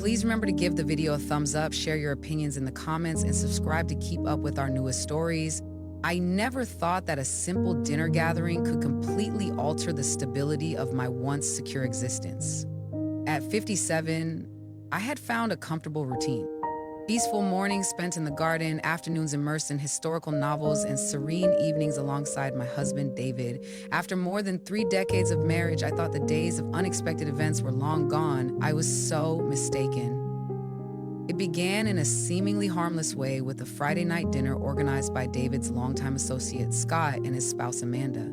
Please remember to give the video a thumbs up, share your opinions in the comments, and subscribe to keep up with our newest stories. I never thought that a simple dinner gathering could completely alter the stability of my once secure existence. At 57, I had found a comfortable routine. Peaceful mornings spent in the garden, afternoons immersed in historical novels, and serene evenings alongside my husband, David. After more than 3 decades of marriage, I thought the days of unexpected events were long gone. I was so mistaken. It began in a seemingly harmless way with a Friday night dinner organized by David's longtime associate, Scott, and his spouse, Amanda.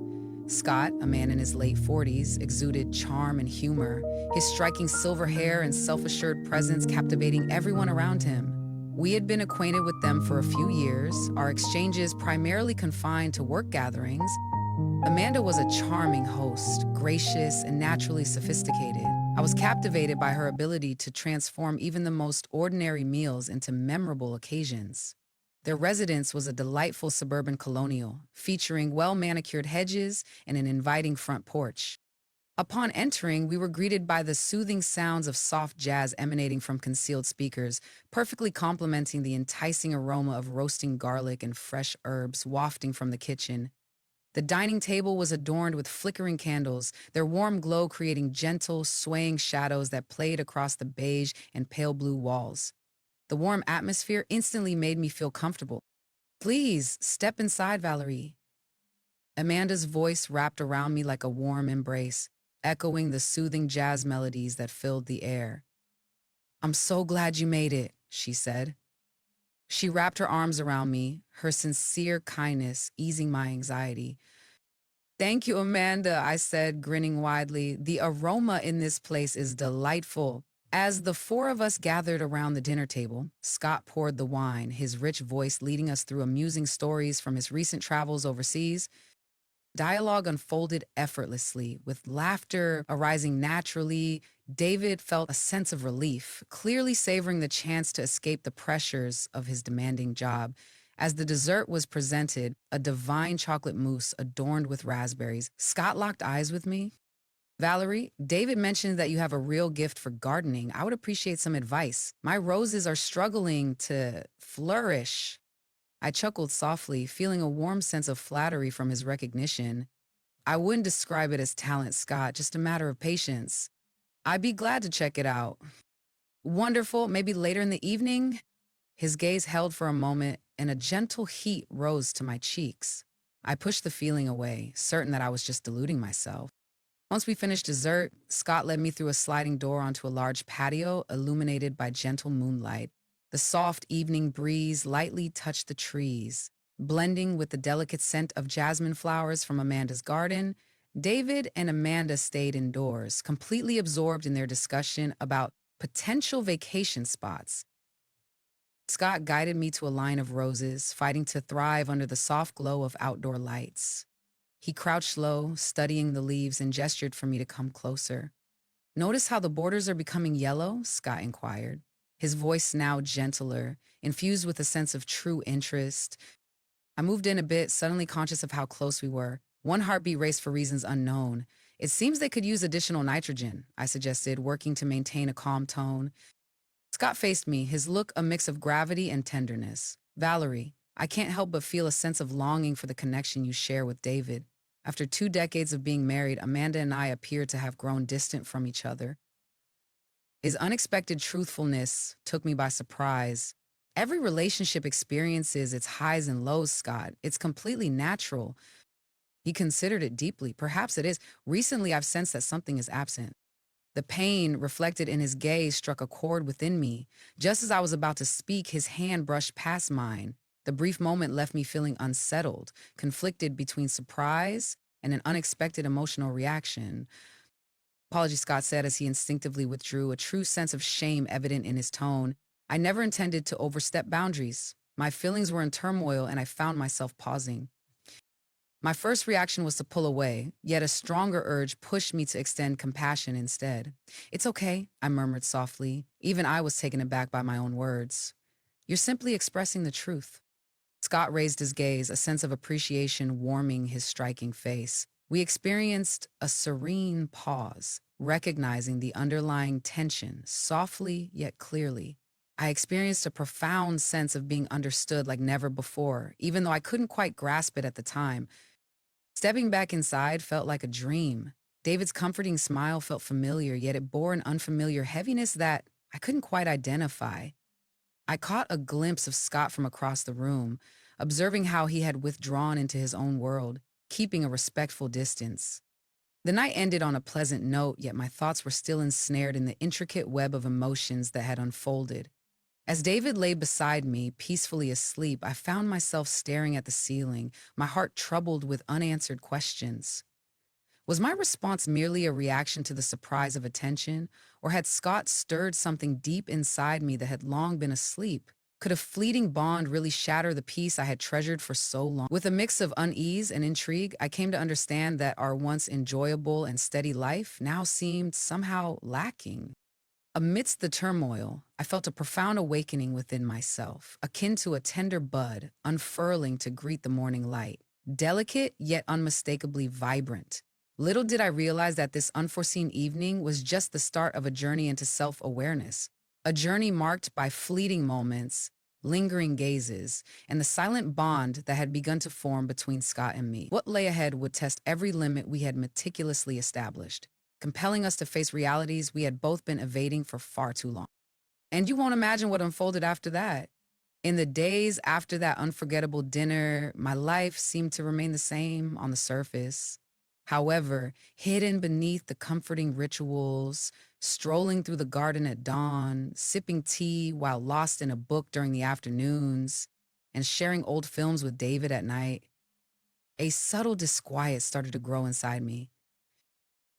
Scott, a man in his late 40s, exuded charm and humor, his striking silver hair and self-assured presence captivating everyone around him. We had been acquainted with them for a few years, our exchanges primarily confined to work gatherings. Amanda was a charming host, gracious and naturally sophisticated. I was captivated by her ability to transform even the most ordinary meals into memorable occasions. Their residence was a delightful suburban colonial, featuring well-manicured hedges and an inviting front porch. Upon entering, we were greeted by the soothing sounds of soft jazz emanating from concealed speakers, perfectly complementing the enticing aroma of roasting garlic and fresh herbs wafting from the kitchen. The dining table was adorned with flickering candles, their warm glow creating gentle, swaying shadows that played across the beige and pale blue walls. The warm atmosphere instantly made me feel comfortable. "Please, step inside, Valerie." Amanda's voice wrapped around me like a warm embrace, echoing the soothing jazz melodies that filled the air. "I'm so glad you made it," she said. She wrapped her arms around me, her sincere kindness easing my anxiety. "Thank you, Amanda," I said, grinning widely. "The aroma in this place is delightful." As the four of us gathered around the dinner table, Scott poured the wine, his rich voice leading us through amusing stories from his recent travels overseas. Dialogue unfolded effortlessly, with laughter arising naturally. David felt a sense of relief, clearly savoring the chance to escape the pressures of his demanding job. As the dessert was presented, a divine chocolate mousse adorned with raspberries, Scott locked eyes with me. "Valerie, David mentioned that you have a real gift for gardening. I would appreciate some advice. My roses are struggling to flourish." I chuckled softly, feeling a warm sense of flattery from his recognition. "I wouldn't describe it as talent, Scott, just a matter of patience." "I'd be glad to check it out." "Wonderful, maybe later in the evening?" His gaze held for a moment, and a gentle heat rose to my cheeks. I pushed the feeling away, certain that I was just deluding myself. Once we finished dessert, Scott led me through a sliding door onto a large patio illuminated by gentle moonlight. The soft evening breeze lightly touched the trees, blending with the delicate scent of jasmine flowers from Amanda's garden. David and Amanda stayed indoors, completely absorbed in their discussion about potential vacation spots. Scott guided me to a line of roses, fighting to thrive under the soft glow of outdoor lights. He crouched low, studying the leaves, and gestured for me to come closer. "Notice how the borders are becoming yellow?" Scott inquired, his voice now gentler, infused with a sense of true interest. I moved in a bit, suddenly conscious of how close we were. One heartbeat raced for reasons unknown. "It seems they could use additional nitrogen," I suggested, working to maintain a calm tone. Scott faced me, his look a mix of gravity and tenderness. "Valerie, I can't help but feel a sense of longing for the connection you share with David. After 2 decades of being married, Amanda and I appear to have grown distant from each other." His unexpected truthfulness took me by surprise. "Every relationship experiences its highs and lows, Scott. It's completely natural." He considered it deeply. "Perhaps it is. Recently, I've sensed that something is absent." The pain reflected in his gaze struck a chord within me. Just as I was about to speak, his hand brushed past mine. The brief moment left me feeling unsettled, conflicted between surprise and an unexpected emotional reaction. "Apologies," Scott said as he instinctively withdrew, a true sense of shame evident in his tone. "I never intended to overstep boundaries. My feelings were in turmoil and I found myself pausing." My first reaction was to pull away, yet a stronger urge pushed me to extend compassion instead. "It's okay," I murmured softly. Even I was taken aback by my own words. "You're simply expressing the truth." Scott raised his gaze, a sense of appreciation warming his striking face. We experienced a serene pause, recognizing the underlying tension softly yet clearly. I experienced a profound sense of being understood like never before, even though I couldn't quite grasp it at the time. Stepping back inside felt like a dream. David's comforting smile felt familiar, yet it bore an unfamiliar heaviness that I couldn't quite identify. I caught a glimpse of Scott from across the room, observing how he had withdrawn into his own world, keeping a respectful distance. The night ended on a pleasant note, yet my thoughts were still ensnared in the intricate web of emotions that had unfolded. As David lay beside me, peacefully asleep, I found myself staring at the ceiling, my heart troubled with unanswered questions. Was my response merely a reaction to the surprise of attention, or had Scott stirred something deep inside me that had long been asleep? Could a fleeting bond really shatter the peace I had treasured for so long? With a mix of unease and intrigue, I came to understand that our once enjoyable and steady life now seemed somehow lacking. Amidst the turmoil, I felt a profound awakening within myself, akin to a tender bud unfurling to greet the morning light, delicate yet unmistakably vibrant. Little did I realize that this unforeseen evening was just the start of a journey into self-awareness, a journey marked by fleeting moments, lingering gazes, and the silent bond that had begun to form between Scott and me. What lay ahead would test every limit we had meticulously established, compelling us to face realities we had both been evading for far too long. And you won't imagine what unfolded after that. In the days after that unforgettable dinner, my life seemed to remain the same on the surface. However, hidden beneath the comforting rituals, strolling through the garden at dawn, sipping tea while lost in a book during the afternoons, and sharing old films with David at night, a subtle disquiet started to grow inside me.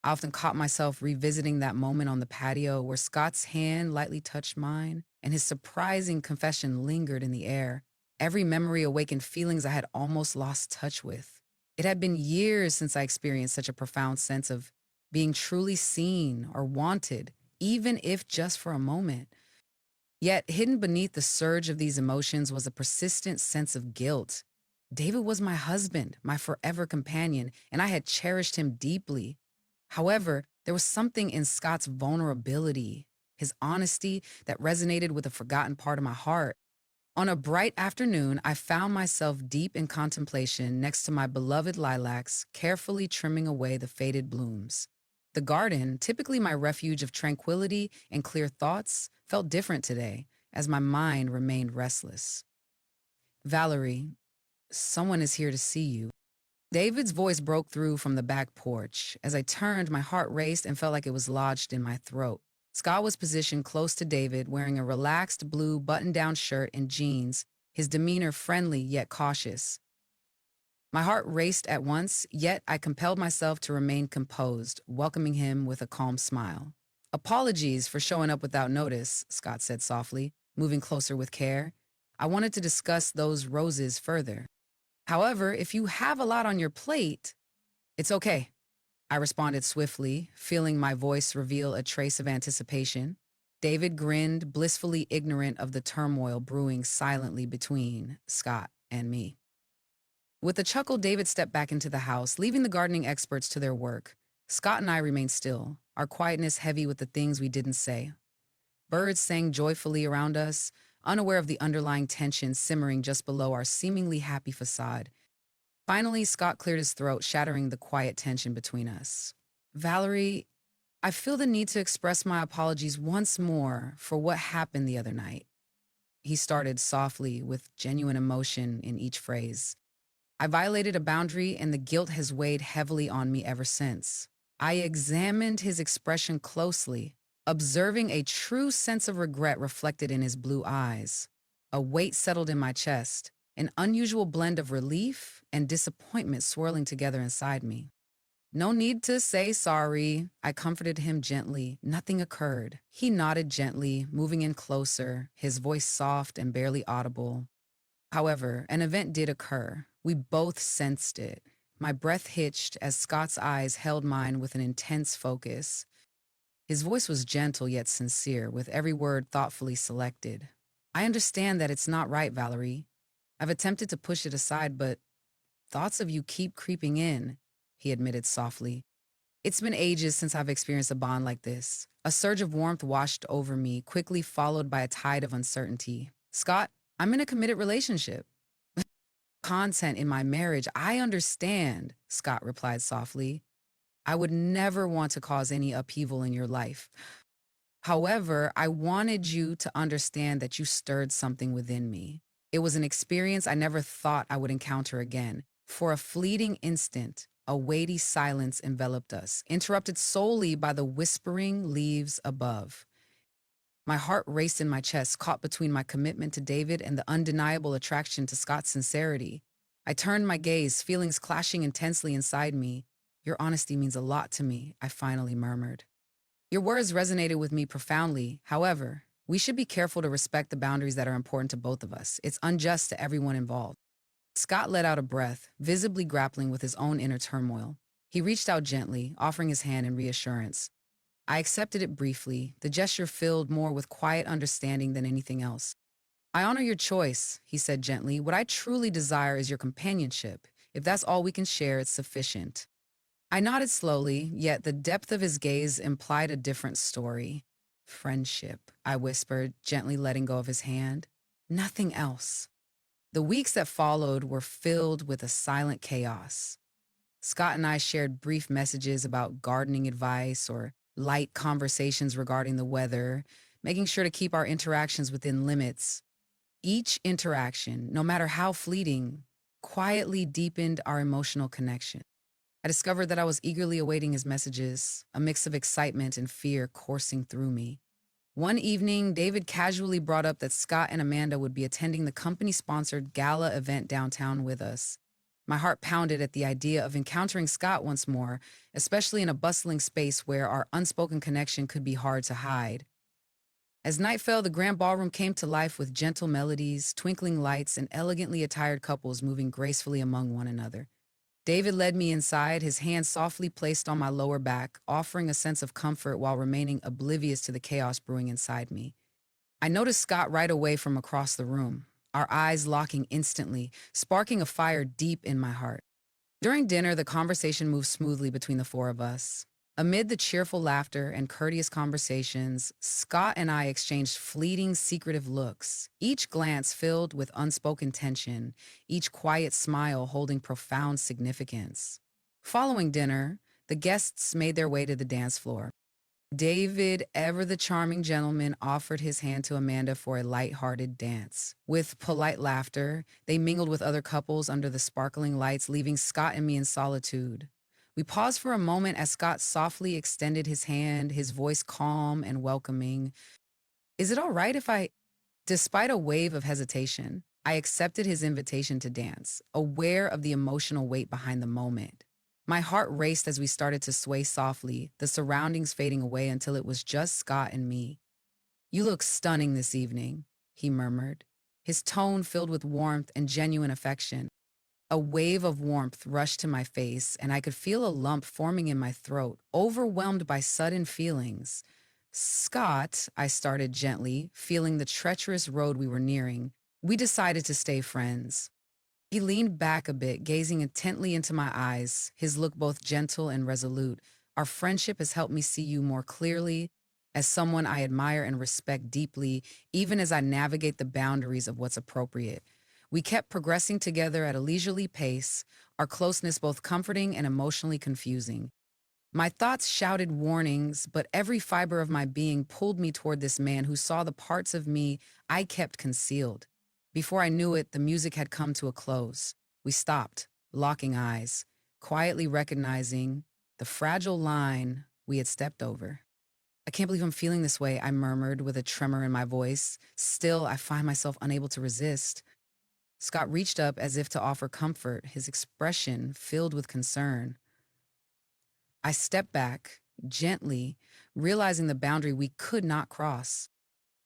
I often caught myself revisiting that moment on the patio where Scott's hand lightly touched mine and his surprising confession lingered in the air. Every memory awakened feelings I had almost lost touch with. It had been years since I experienced such a profound sense of being truly seen or wanted, even if just for a moment. Yet, hidden beneath the surge of these emotions was a persistent sense of guilt. David was my husband, my forever companion, and I had cherished him deeply. However, there was something in Scott's vulnerability, his honesty, that resonated with a forgotten part of my heart. On a bright afternoon, I found myself deep in contemplation next to my beloved lilacs, carefully trimming away the faded blooms. The garden, typically my refuge of tranquility and clear thoughts, felt different today, as my mind remained restless. Valerie, someone is here to see you. David's voice broke through from the back porch. As I turned, my heart raced and felt like it was lodged in my throat. Scott was positioned close to David, wearing a relaxed blue button-down shirt and jeans, his demeanor friendly yet cautious. My heart raced at once, yet I compelled myself to remain composed, welcoming him with a calm smile. "Apologies for showing up without notice," Scott said softly, moving closer with care. "I wanted to discuss those roses further. However, if you have a lot on your plate, it's okay," I responded swiftly, feeling my voice reveal a trace of anticipation. David grinned, blissfully ignorant of the turmoil brewing silently between Scott and me. With a chuckle, David stepped back into the house, leaving the gardening experts to their work. Scott and I remained still, our quietness heavy with the things we didn't say. Birds sang joyfully around us, unaware of the underlying tension simmering just below our seemingly happy facade. Finally, Scott cleared his throat, shattering the quiet tension between us. "Valerie, I feel the need to express my apologies once more for what happened the other night." He started softly, with genuine emotion in each phrase. "I violated a boundary, and the guilt has weighed heavily on me ever since." I examined his expression closely, observing a true sense of regret reflected in his blue eyes. A weight settled in my chest, an unusual blend of relief and disappointment swirling together inside me. "No need to say sorry," I comforted him gently. "Nothing occurred." He nodded gently, moving in closer, his voice soft and barely audible. However, an event did occur. We both sensed it. My breath hitched as Scott's eyes held mine with an intense focus. His voice was gentle yet sincere, with every word thoughtfully selected. "I understand that it's not right, Valerie. I've attempted to push it aside, but thoughts of you keep creeping in. he admitted softly. It's been ages since I've experienced a bond like this. A surge of warmth washed over me, quickly followed by a tide of uncertainty. Scott, I'm in a committed relationship. Content in my marriage, I understand, Scott replied softly. I would never want to cause any upheaval in your life. However, I wanted you to understand that you stirred something within me. It was an experience I never thought I would encounter again. For a fleeting instant, a weighty silence enveloped us, interrupted solely by the whispering leaves above. My heart raced in my chest, caught between my commitment to David and the undeniable attraction to Scott's sincerity. I turned my gaze, feelings clashing intensely inside me. Your honesty means a lot to me, I finally murmured. Your words resonated with me profoundly. However, we should be careful to respect the boundaries that are important to both of us. It's unjust to everyone involved. Scott let out a breath, visibly grappling with his own inner turmoil. He reached out gently, offering his hand in reassurance. I accepted it briefly, the gesture filled more with quiet understanding than anything else. I honor your choice, he said gently. What I truly desire is your companionship. If that's all we can share, it's sufficient. I nodded slowly, yet the depth of his gaze implied a different story. Friendship, I whispered, gently letting go of his hand. Nothing else. The weeks that followed were filled with a silent chaos. Scott and I shared brief messages about gardening advice or light conversations regarding the weather, making sure to keep our interactions within limits. Each interaction, no matter how fleeting, quietly deepened our emotional connection. I discovered that I was eagerly awaiting his messages, a mix of excitement and fear coursing through me. One evening, David casually brought up that Scott and Amanda would be attending the company-sponsored gala event downtown with us. My heart pounded at the idea of encountering Scott once more, especially in a bustling space where our unspoken connection could be hard to hide. As night fell, the grand ballroom came to life with gentle melodies, twinkling lights, and elegantly attired couples moving gracefully among one another. David led me inside, his hand softly placed on my lower back, offering a sense of comfort while remaining oblivious to the chaos brewing inside me. I noticed Scott right away from across the room, our eyes locking instantly, sparking a fire deep in my heart. During dinner, the conversation moved smoothly between the four of us. Amid the cheerful laughter and courteous conversations, Scott and I exchanged fleeting, secretive looks, each glance filled with unspoken tension, each quiet smile holding profound significance. Following dinner, the guests made their way to the dance floor. David, ever the charming gentleman, offered his hand to Amanda for a light-hearted dance. With polite laughter, they mingled with other couples under the sparkling lights, leaving Scott and me in solitude. We paused for a moment as Scott softly extended his hand, his voice calm and welcoming. Is it all right if I... Despite a wave of hesitation, I accepted his invitation to dance, aware of the emotional weight behind the moment. My heart raced as we started to sway softly, the surroundings fading away until it was just Scott and me. You look stunning this evening, he murmured, his tone filled with warmth and genuine affection. A wave of warmth rushed to my face, and I could feel a lump forming in my throat, overwhelmed by sudden feelings. Scott, I started gently, feeling the treacherous road we were nearing. We decided to stay friends. He leaned back a bit, gazing intently into my eyes, his look both gentle and resolute. Our friendship has helped me see you more clearly as someone I admire and respect deeply, even as I navigate the boundaries of what's appropriate. We kept progressing together at a leisurely pace, our closeness both comforting and emotionally confusing. My thoughts shouted warnings, but every fiber of my being pulled me toward this man who saw the parts of me I kept concealed. Before I knew it, the music had come to a close. We stopped, locking eyes, quietly recognizing the fragile line we had stepped over. I can't believe I'm feeling this way, I murmured with a tremor in my voice. Still, I find myself unable to resist. Scott reached up as if to offer comfort, his expression filled with concern. I stepped back, gently, realizing the boundary we could not cross.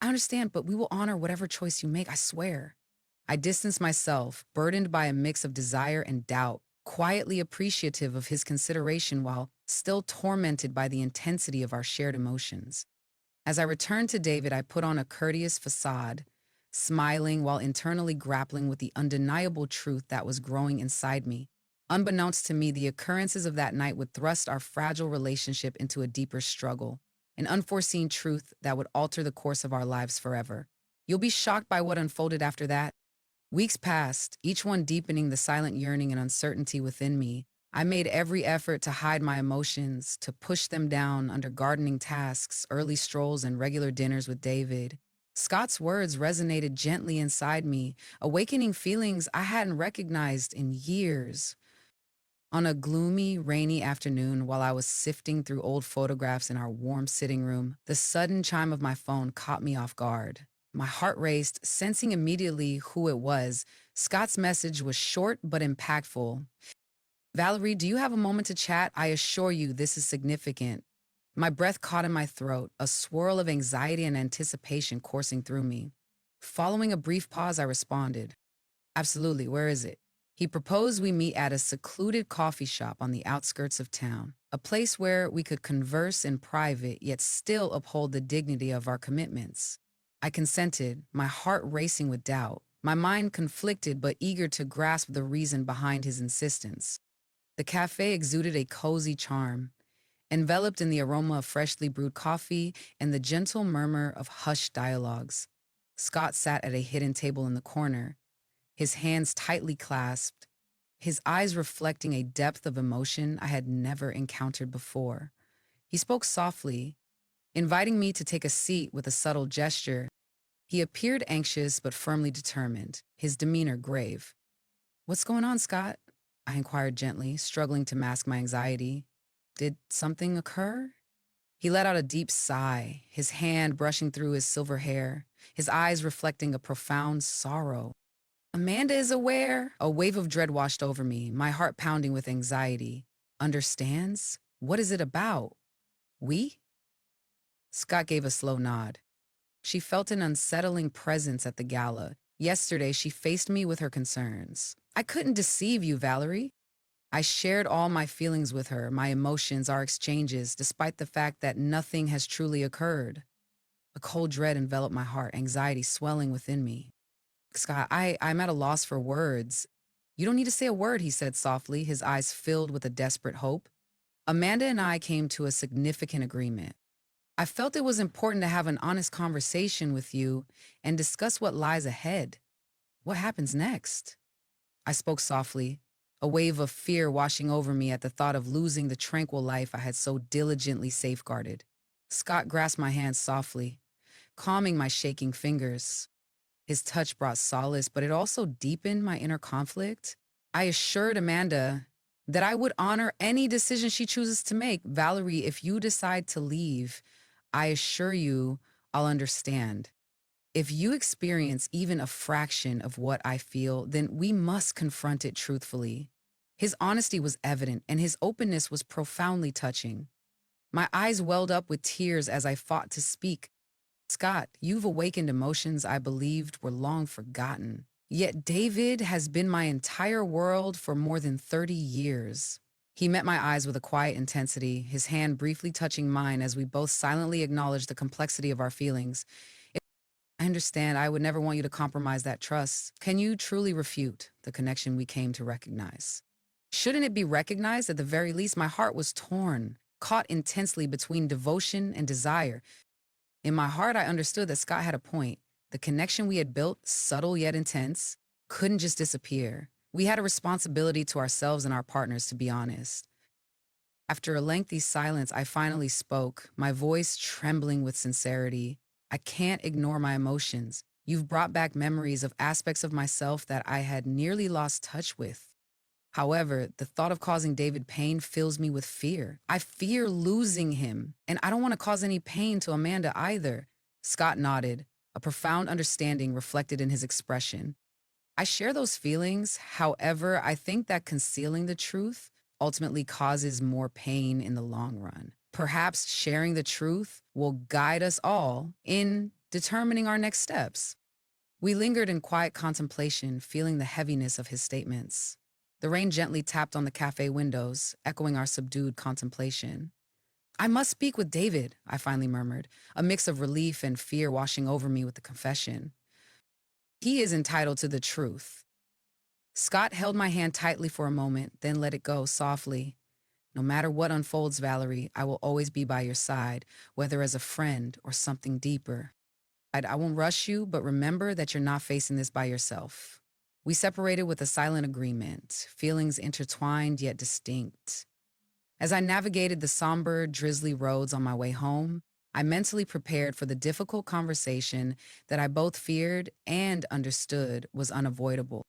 I understand, but we will honor whatever choice you make, I swear. I distanced myself, burdened by a mix of desire and doubt, quietly appreciative of his consideration while still tormented by the intensity of our shared emotions. As I returned to David, I put on a courteous facade, smiling while internally grappling with the undeniable truth that was growing inside me. Unbeknownst to me, the occurrences of that night would thrust our fragile relationship into a deeper struggle, an unforeseen truth that would alter the course of our lives forever. You'll be shocked by what unfolded after that. Weeks passed, each one deepening the silent yearning and uncertainty within me. I made every effort to hide my emotions, to push them down under gardening tasks, early strolls, and regular dinners with David. Scott's words resonated gently inside me, awakening feelings I hadn't recognized in years. On a gloomy, rainy afternoon, while I was sifting through old photographs in our warm sitting room, the sudden chime of my phone caught me off guard. My heart raced, sensing immediately who it was. Scott's message was short but impactful. Valerie, do you have a moment to chat? I assure you this is significant. My breath caught in my throat, a swirl of anxiety and anticipation coursing through me. Following a brief pause, I responded, absolutely, where is it? He proposed we meet at a secluded coffee shop on the outskirts of town, a place where we could converse in private yet still uphold the dignity of our commitments. I consented, my heart racing with doubt, my mind conflicted but eager to grasp the reason behind his insistence. The cafe exuded a cozy charm, enveloped in the aroma of freshly brewed coffee and the gentle murmur of hushed dialogues. Scott sat at a hidden table in the corner, his hands tightly clasped, his eyes reflecting a depth of emotion I had never encountered before. He spoke softly, inviting me to take a seat with a subtle gesture. He appeared anxious but firmly determined, his demeanor grave. "What's going on, Scott?" I inquired gently, struggling to mask my anxiety. "Did something occur?" He let out a deep sigh, his hand brushing through his silver hair, his eyes reflecting a profound sorrow. "Amanda is aware." A wave of dread washed over me, my heart pounding with anxiety. "Understands? What is it about? We?" Scott gave a slow nod. She felt an unsettling presence at the gala. Yesterday, she faced me with her concerns. "I couldn't deceive you, Valerie." I shared all my feelings with her, my emotions, our exchanges, despite the fact that nothing has truly occurred. A cold dread enveloped my heart, anxiety swelling within me. "Scott, I'm at a loss for words." "You don't need to say a word," he said softly, his eyes filled with a desperate hope. "Amanda and I came to a significant agreement. I felt it was important to have an honest conversation with you and discuss what lies ahead. What happens next?" I spoke softly, a wave of fear washing over me at the thought of losing the tranquil life I had so diligently safeguarded. Scott grasped my hand softly, calming my shaking fingers. His touch brought solace, but it also deepened my inner conflict. I assured Amanda that I would honor any decision she chooses to make. "Valerie, if you decide to leave, I assure you I'll understand. If you experience even a fraction of what I feel, then we must confront it truthfully." His honesty was evident, and his openness was profoundly touching. My eyes welled up with tears as I fought to speak. "Scott, you've awakened emotions I believed were long forgotten. Yet David has been my entire world for more than 30 years." He met my eyes with a quiet intensity, his hand briefly touching mine as we both silently acknowledged the complexity of our feelings. "I understand. I would never want you to compromise that trust. Can you truly refute the connection we came to recognize?" Shouldn't it be recognized? At the very least, my heart was torn, caught intensely between devotion and desire. In my heart, I understood that Scott had a point. The connection we had built, subtle yet intense, couldn't just disappear. We had a responsibility to ourselves and our partners, to be honest. After a lengthy silence, I finally spoke, my voice trembling with sincerity. "I can't ignore my emotions. You've brought back memories of aspects of myself that I had nearly lost touch with. However, the thought of causing David pain fills me with fear. I fear losing him, and I don't want to cause any pain to Amanda either." Scott nodded, a profound understanding reflected in his expression. "I share those feelings. However, I think that concealing the truth ultimately causes more pain in the long run. Perhaps sharing the truth will guide us all in determining our next steps." We lingered in quiet contemplation, feeling the heaviness of his statements. The rain gently tapped on the cafe windows, echoing our subdued contemplation. "I must speak with David," I finally murmured, a mix of relief and fear washing over me with the confession. "He is entitled to the truth." Scott held my hand tightly for a moment, then let it go softly. No matter what unfolds, Valerie, I will always be by your side, whether as a friend or something deeper. I won't rush you, but remember that you're not facing this by yourself. We separated with a silent agreement, feelings intertwined yet distinct. As I navigated the somber, drizzly roads on my way home, I mentally prepared for the difficult conversation that I both feared and understood was unavoidable.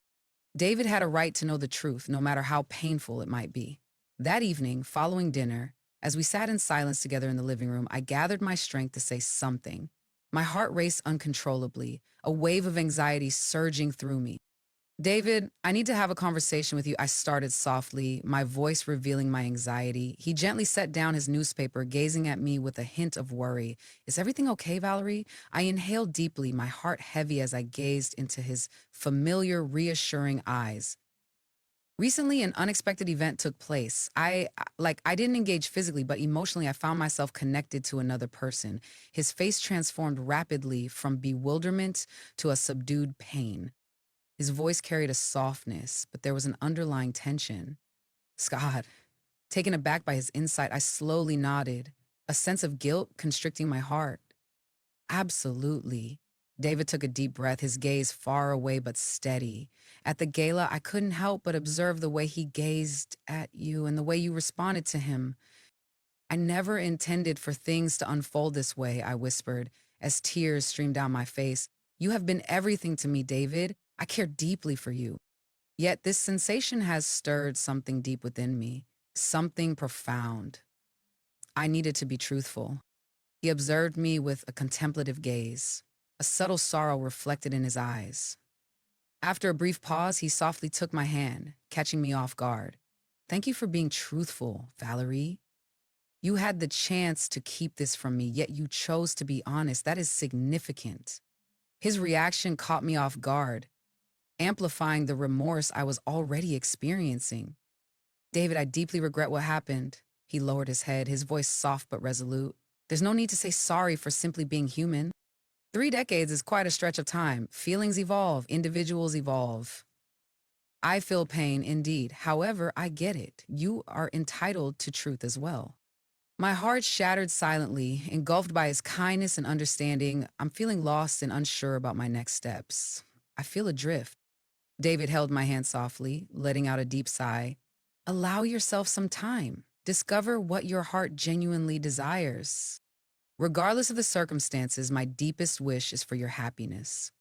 David had a right to know the truth, no matter how painful it might be. That evening, following dinner, as we sat in silence together in the living room, I gathered my strength to say something. My heart raced uncontrollably, a wave of anxiety surging through me. David, I need to have a conversation with you. I started softly, my voice revealing my anxiety. He gently set down his newspaper, gazing at me with a hint of worry. Is everything okay, Valerie? I inhaled deeply, my heart heavy as I gazed into his familiar, reassuring eyes. Recently, an unexpected event took place. I didn't engage physically, but emotionally, I found myself connected to another person. His face transformed rapidly from bewilderment to a subdued pain. His voice carried a softness, but there was an underlying tension. Scott, taken aback by his insight, I slowly nodded, a sense of guilt constricting my heart. Absolutely. David took a deep breath, his gaze far away but steady. At the gala, I couldn't help but observe the way he gazed at you and the way you responded to him. I never intended for things to unfold this way, I whispered, as tears streamed down my face. You have been everything to me, David. I care deeply for you. Yet this sensation has stirred something deep within me, something profound. I needed to be truthful. He observed me with a contemplative gaze, a subtle sorrow reflected in his eyes. After a brief pause, he softly took my hand, catching me off guard. Thank you for being truthful, Valerie. You had the chance to keep this from me, yet you chose to be honest. That is significant. His reaction caught me off guard, amplifying the remorse I was already experiencing. David, I deeply regret what happened. He lowered his head, his voice soft but resolute. There's no need to say sorry for simply being human. 3 decades is quite a stretch of time. Feelings evolve, individuals evolve. I feel pain indeed. However, I get it. You are entitled to truth as well. My heart shattered silently, engulfed by his kindness and understanding. I'm feeling lost and unsure about my next steps. I feel adrift. David held my hand softly, letting out a deep sigh. Allow yourself some time. Discover what your heart genuinely desires. Regardless of the circumstances, my deepest wish is for your happiness.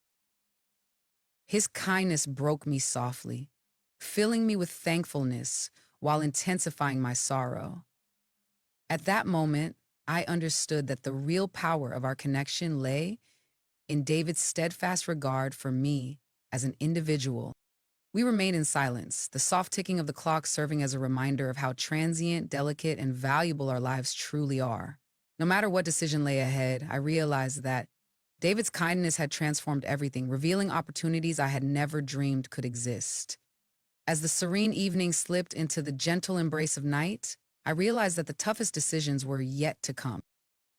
His kindness broke me softly, filling me with thankfulness while intensifying my sorrow. At that moment, I understood that the real power of our connection lay in David's steadfast regard for me as an individual. We remained in silence, the soft ticking of the clock serving as a reminder of how transient, delicate, and valuable our lives truly are. No matter what decision lay ahead, I realized that David's kindness had transformed everything, revealing opportunities I had never dreamed could exist. As the serene evening slipped into the gentle embrace of night, I realized that the toughest decisions were yet to come.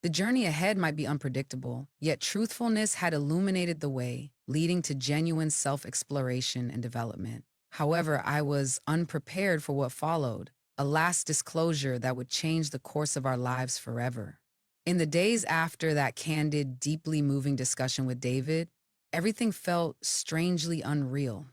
The journey ahead might be unpredictable, yet truthfulness had illuminated the way, leading to genuine self-exploration and development. However, I was unprepared for what followed, a last disclosure that would change the course of our lives forever. In the days after that candid, deeply moving discussion with David, everything felt strangely unreal.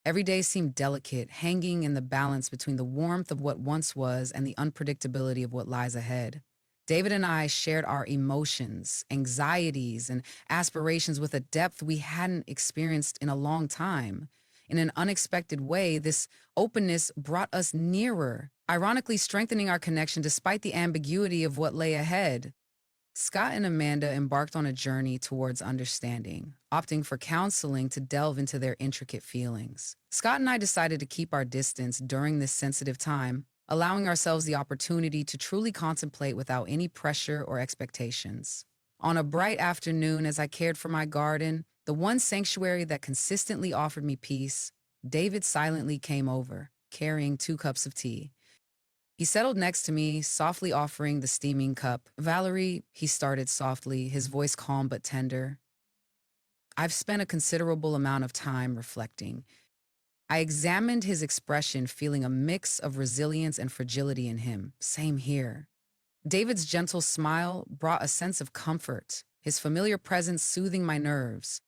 Every day seemed delicate, hanging in the balance between the warmth of what once was and the unpredictability of what lies ahead. David and I shared our emotions, anxieties, and aspirations with a depth we hadn't experienced in a long time. In an unexpected way, this openness brought us nearer, ironically strengthening our connection despite the ambiguity of what lay ahead. Scott and Amanda embarked on a journey towards understanding, opting for counseling to delve into their intricate feelings. Scott and I decided to keep our distance during this sensitive time, allowing ourselves the opportunity to truly contemplate without any pressure or expectations. On a bright afternoon, as I cared for my garden, the one sanctuary that consistently offered me peace, David silently came over, carrying 2 cups of tea. He settled next to me, softly offering the steaming cup. Valerie, he started softly, his voice calm but tender. I've spent a considerable amount of time reflecting. I examined his expression, feeling a mix of resilience and fragility in him. Same here. David's gentle smile brought a sense of comfort, his familiar presence soothing my nerves.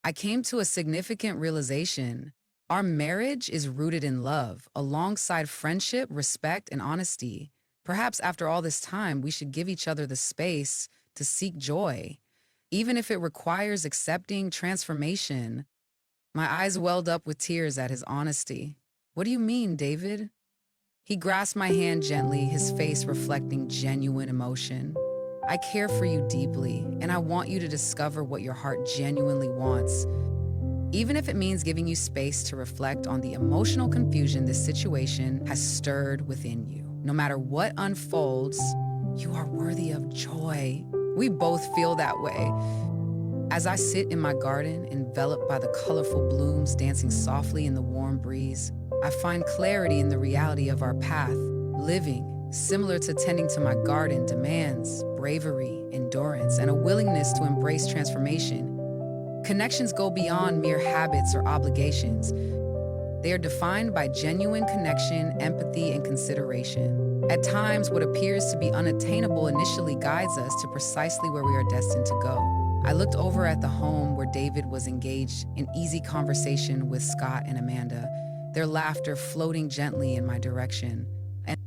I came to a significant realization. Our marriage is rooted in love, alongside friendship, respect, and honesty. Perhaps after all this time, we should give each other the space to seek joy, even if it requires accepting transformation. My eyes welled up with tears at his honesty. What do you mean, David? He grasped my hand gently, his face reflecting genuine emotion. I care for you deeply, and I want you to discover what your heart genuinely wants, even if it means giving you space to reflect on the emotional confusion this situation has stirred within you. No matter what unfolds, you are worthy of joy. We both feel that way. As I sit in my garden, enveloped by the colorful blooms dancing softly in the warm breeze, I find clarity in the reality of our path. Living, similar to tending to my garden, demands bravery, endurance, and a willingness to embrace transformation. Connections go beyond mere habits or obligations. They are defined by genuine connection, empathy, and consideration. At times, what appears to be unattainable initially guides us to precisely where we are destined to go. I looked over at the home where David was engaged in easy conversation with Scott and Amanda, their laughter floating gently in my direction.